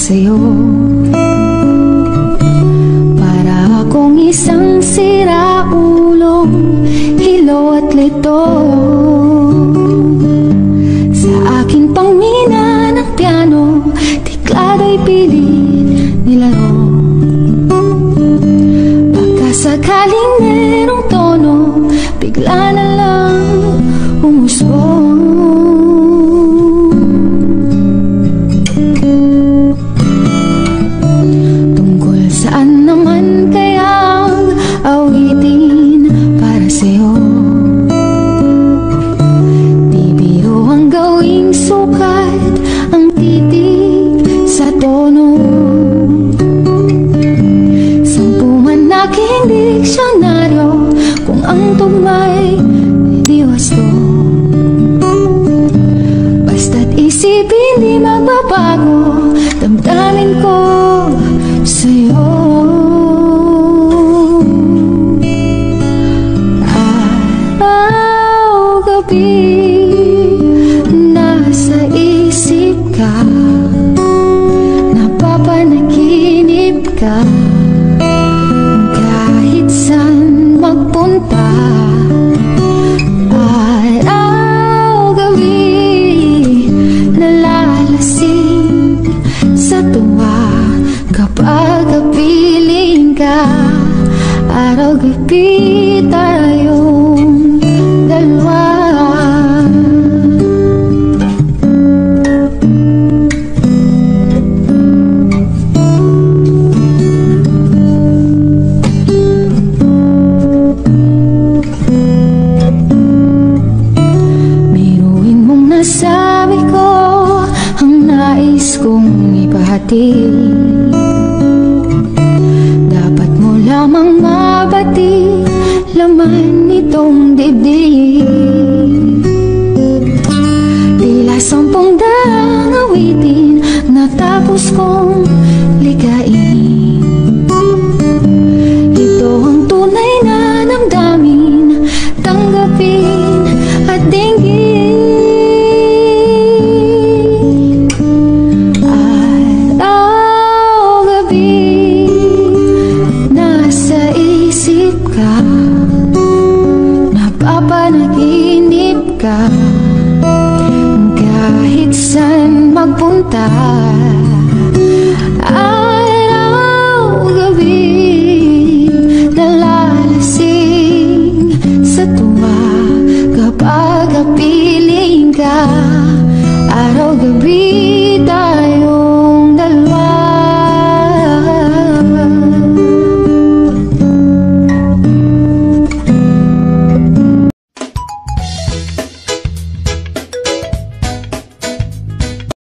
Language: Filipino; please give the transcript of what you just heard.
sa'yo. Para akong isang siraulong hilo at lito. Sa akin pangmina ng piano, tiklado'y pilit nilaro. Pagkasakaling merong tono, bigla na lang umusbong. Tungkol saan naman kayang awitin para sa'yo? Di biro ang gawing sukat ang titig sa tono. Sampu man aking diksyonaryo, kung ang tugma'y di wasto. Basta't isipin di magbabago, damdamin ko sa'yo. Araw-gabi nasa isip ka, napapanaginip ka. Kahit saan magpunta, araw-gabi nalalasing sa tuwa kapag kapiling ka. Araw-gabi tayong dalawa. Biruin mong nasabi ko ang nais kong ipahatid. Dapat mo lamang mabati laman nitong dibdib. Tila 10 daang awitin natapos kong ligain. Ito ang tunay na damdamin, tanggapin at dinggin. Araw-gabi nasa isip ka, napapanaginip ka. Kahit saan magpunta, araw-gabi nalalasing sa tuwa kapag kapiling ka. Araw-gabi